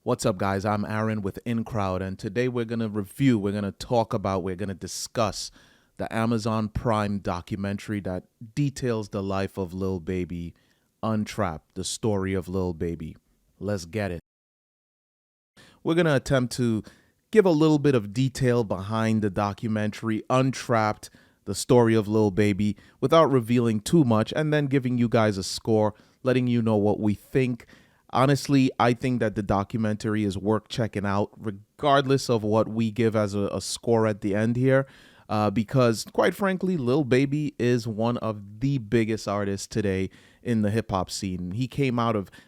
What's up, guys? I'm Aaron with InCrowd, and today we're going to review, we're going to talk about, we're going to discuss the Amazon Prime documentary that details the life of Lil Baby, Untrapped, the story of Lil Baby. Let's get it. We're going to attempt to give a little bit of detail behind the documentary Untrapped, the story of Lil Baby, without revealing too much, and then giving you guys a score, letting you know what we think. Honestly, I think that the documentary is worth checking out, regardless of what we give as a score at the end here. Because, quite frankly, Lil Baby is one of the biggest artists today in the hip hop scene.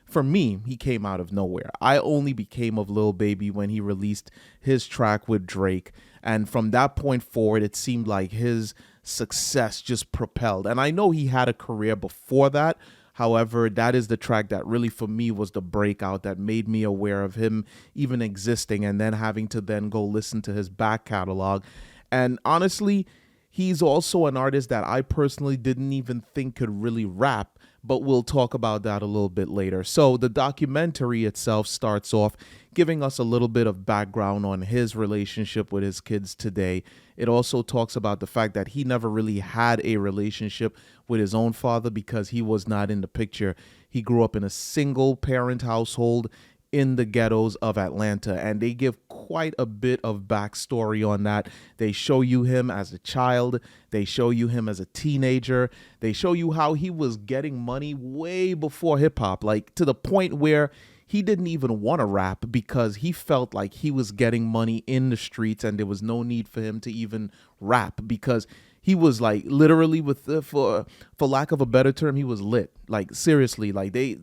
For me, he came out of nowhere. I only became of Lil Baby when he released his track with Drake. And from that point forward, it seemed like his success just propelled. And I know he had a career before that. However, that is the track that really for me was the breakout that made me aware of him even existing, and then having to then go listen to his back catalog. And honestly, he's also an artist that I personally didn't even think could really rap, but we'll talk about that a little bit later. So the documentary itself starts off giving us a little bit of background on his relationship with his kids today. It also talks about the fact that he never really had a relationship with his own father because he was not in the picture. He grew up in a single parent household in the ghettos of Atlanta, and they give quite a bit of backstory on that. They show you him as a child, they show you him as a teenager, they show you how he was getting money way before hip hop, like to the point where he didn't even want to rap because he felt like he was getting money in the streets and there was no need for him to even rap because he was like literally for lack of a better term, he was lit. Like seriously, like they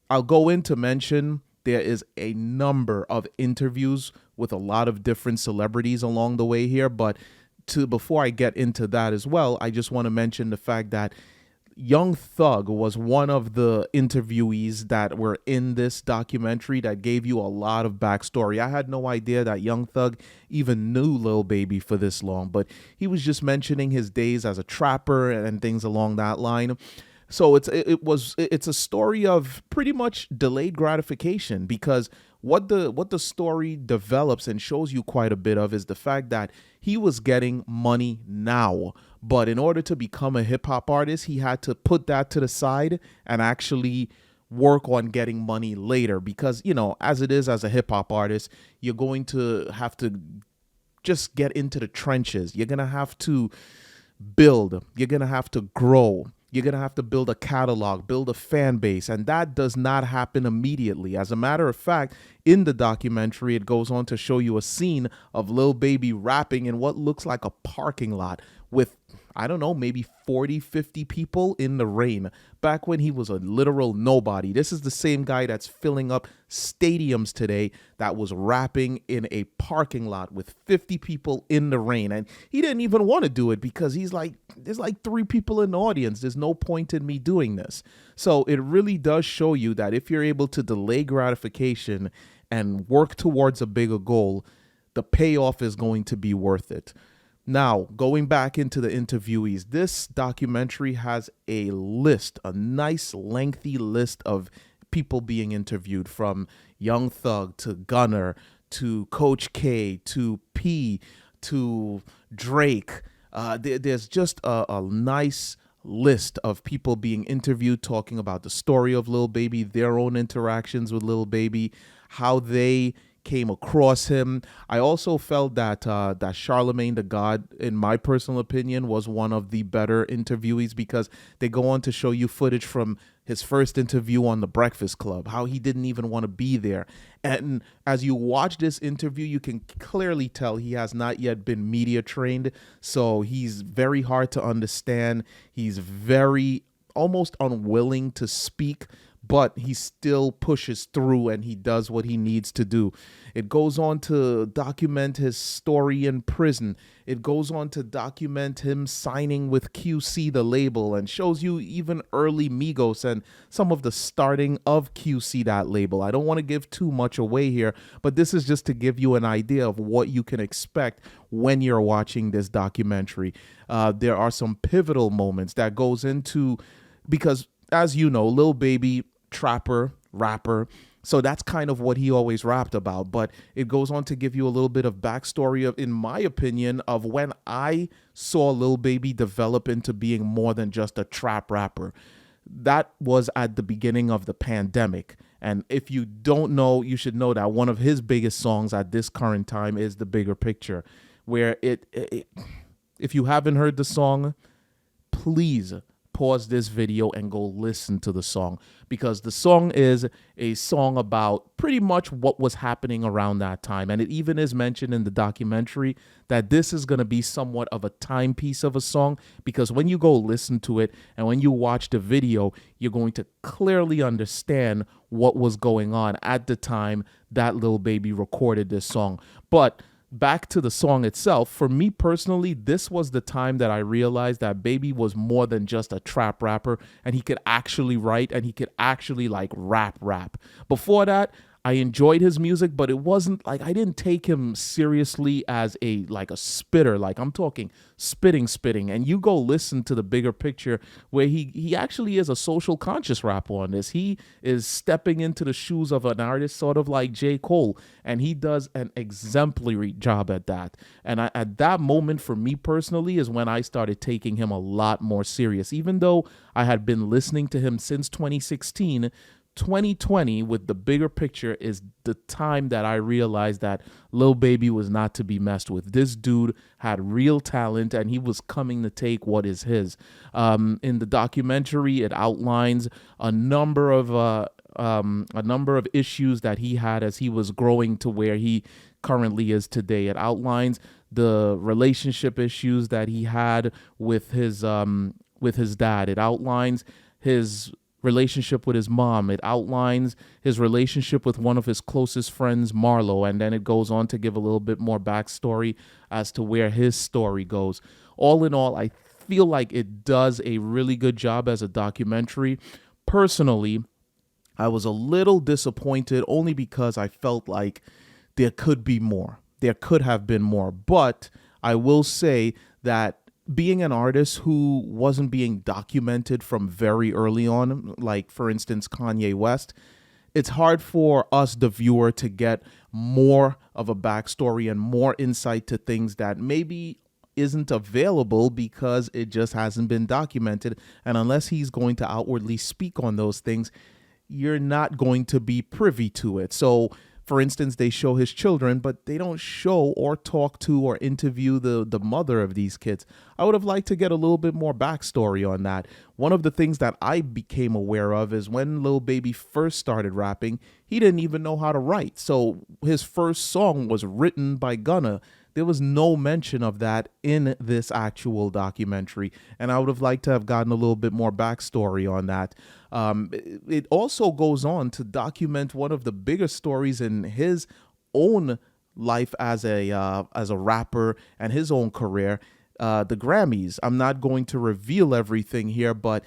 I'll go in to mention there is a number of interviews with a lot of different celebrities along the way here, but before I get into that as well, I just want to mention the fact that Young Thug was one of the interviewees that were in this documentary that gave you a lot of backstory. I had no idea that Young Thug even knew Lil Baby for this long, but he was just mentioning his days as a trapper and things along that line. So it's a story of pretty much delayed gratification, because what the story develops and shows you quite a bit of is the fact that he was getting money now, but in order to become a hip hop artist, he had to put that to the side and actually work on getting money later, because as it is as a hip hop artist, you're going to have to just get into the trenches. You're going to have to build, you're going to have to grow. You're going to have to build a catalog, build a fan base, and that does not happen immediately. As a matter of fact, in the documentary, it goes on to show you a scene of Lil Baby rapping in what looks like a parking lot with, I don't know, maybe 40, 50 people in the rain, back when he was a literal nobody. This is the same guy that's filling up stadiums today that was rapping in a parking lot with 50 people in the rain. And he didn't even want to do it because he's like, there's like 3 people in the audience. There's no point in me doing this. So it really does show you that if you're able to delay gratification and work towards a bigger goal, the payoff is going to be worth it. Now, going back into the interviewees, this documentary has a nice lengthy list of people being interviewed, from Young Thug to Gunner to Coach K to P to Drake. There's just a nice list of people being interviewed, talking about the story of Lil Baby, their own interactions with Lil Baby, how they came across him. I also felt that Charlemagne the God, in my personal opinion, was one of the better interviewees, because they go on to show you footage from his first interview on The Breakfast Club, how he didn't even want to be there. And as you watch this interview, you can clearly tell he has not yet been media trained, so he's very hard to understand. He's very almost unwilling to speak, but he still pushes through and he does what he needs to do. It goes on to document his story in prison. It goes on to document him signing with QC, the label, and shows you even early Migos and some of the starting of QC, that label. I don't want to give too much away here, but this is just to give you an idea of what you can expect when you're watching this documentary. There are some pivotal moments that goes into, because as you know, Lil Baby, trapper, rapper, So that's kind of what he always rapped about. But it goes on to give you a little bit of backstory of, in my opinion, of when I saw Lil Baby develop into being more than just a trap rapper. That was at the beginning of the pandemic. And if you don't know, you should know that one of his biggest songs at this current time is The Bigger Picture, where if you haven't heard the song, please pause this video and go listen to the song, because the song is a song about pretty much what was happening around that time. And it even is mentioned in the documentary that this is going to be somewhat of a timepiece of a song, because when you go listen to it and when you watch the video, you're going to clearly understand what was going on at the time that Lil Baby recorded this song. But back to the song itself, for me personally, this was the time that I realized that Baby was more than just a trap rapper, and he could actually write, and he could actually like rap. Before that, I enjoyed his music, but it wasn't like, I didn't take him seriously as a spitter. Like, I'm talking spitting. And you go listen to The Bigger Picture, where he actually is a social conscious rapper on this. He is stepping into the shoes of an artist sort of like J. Cole, and he does an exemplary job at that. And at that moment, for me personally, is when I started taking him a lot more serious. Even though I had been listening to him since 2016, 2020 with The Bigger Picture is the time that I realized that Lil Baby was not to be messed with. This dude had real talent, and he was coming to take what is his. In the documentary, it outlines a number of issues that he had as he was growing to where he currently is today. It outlines the relationship issues that he had with his dad. It outlines his relationship with his mom. It outlines his relationship with one of his closest friends, Marlo, and then it goes on to give a little bit more backstory as to where his story goes. All in all, I feel like it does a really good job as a documentary. Personally, I was a little disappointed only because I felt like there could be more. There could have been more, but I will say that being an artist who wasn't being documented from very early on, like for instance Kanye West, it's hard for us, the viewer, to get more of a backstory and more insight to things that maybe isn't available because it just hasn't been documented. And unless he's going to outwardly speak on those things, you're not going to be privy to it. So for instance, they show his children, but they don't show or talk to or interview the mother of these kids. I would have liked to get a little bit more backstory on that. One of the things that I became aware of is when Lil Baby first started rapping, he didn't even know how to write. So his first song was written by Gunna. There was no mention of that in this actual documentary, and I would have liked to have gotten a little bit more backstory on that. It also goes on to document one of the biggest stories in his own life as a rapper and his own career, the Grammys. I'm not going to reveal everything here, but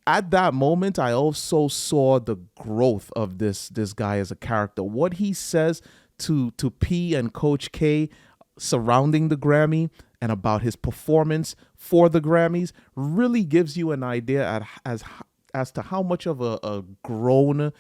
at that moment, I also saw the growth of this guy as a character. What he says to P and Coach K surrounding the Grammy and about his performance for the Grammys really gives you an idea as to how much of a grown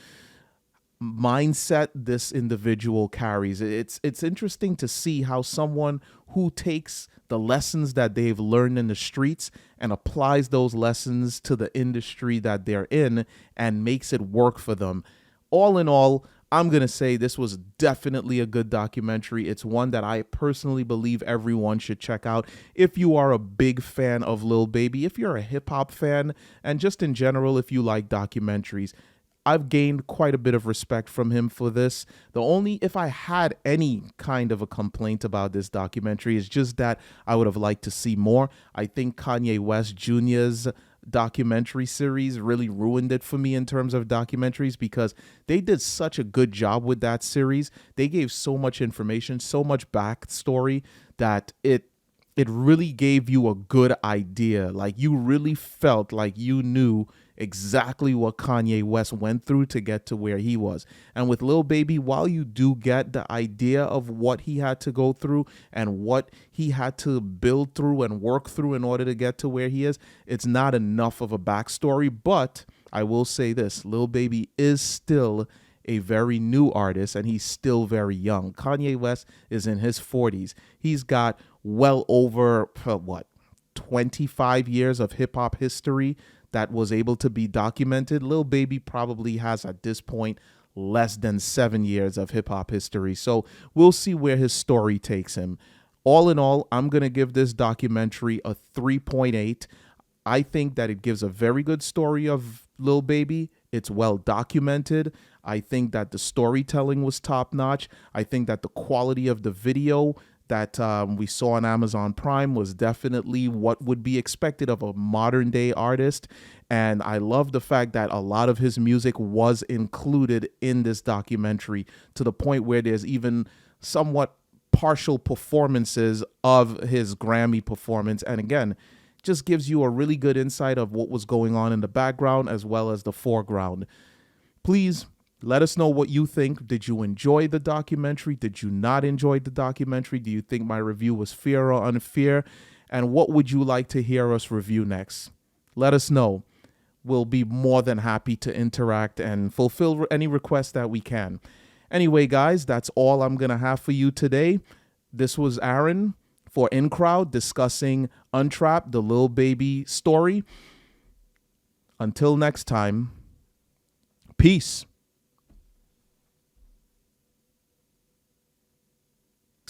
mindset this individual carries. It's interesting to see how someone who takes the lessons that they've learned in the streets and applies those lessons to the industry that they're in and makes it work for them. All in all, I'm going to say this was definitely a good documentary. It's one that I personally believe everyone should check out. If you are a big fan of Lil Baby, if you're a hip hop fan, and just in general, if you like documentaries, I've gained quite a bit of respect from him for this. If I had any kind of a complaint about this documentary, is just that I would have liked to see more. I think Kanye West Jr.'s documentary series really ruined it for me in terms of documentaries, because they did such a good job with that series. They gave so much information, so much backstory, that it really gave you a good idea. Like, you really felt like you knew exactly what Kanye West went through to get to where he was. And with Lil Baby, while you do get the idea of what he had to go through and what he had to build through and work through in order to get to where he is, it's not enough of a backstory. But I will say this, Lil Baby is still a very new artist, and he's still very young. Kanye West is in his 40s. He's got well over, 25 years of hip hop history that was able to be documented. Lil Baby probably has at this point less than 7 years of hip hop history. So we'll see where his story takes him. All in all, I'm going to give this documentary a 3.8. I think that it gives a very good story of Lil Baby. It's well documented. I think that the storytelling was top notch. I think that the quality of the video that we saw on Amazon Prime was definitely what would be expected of a modern day artist. And I love the fact that a lot of his music was included in this documentary, to the point where there's even somewhat partial performances of his Grammy performance. And again, just gives you a really good insight of what was going on in the background as well as the foreground. Please let us know what you think. Did you enjoy the documentary? Did you not enjoy the documentary? Do you think my review was fair or unfair? And what would you like to hear us review next? Let us know. We'll be more than happy to interact and fulfill any requests that we can. Anyway, guys, that's all I'm going to have for you today. This was Aaron for InCrowd discussing Untrapped, the Lil Baby story. Until next time, peace.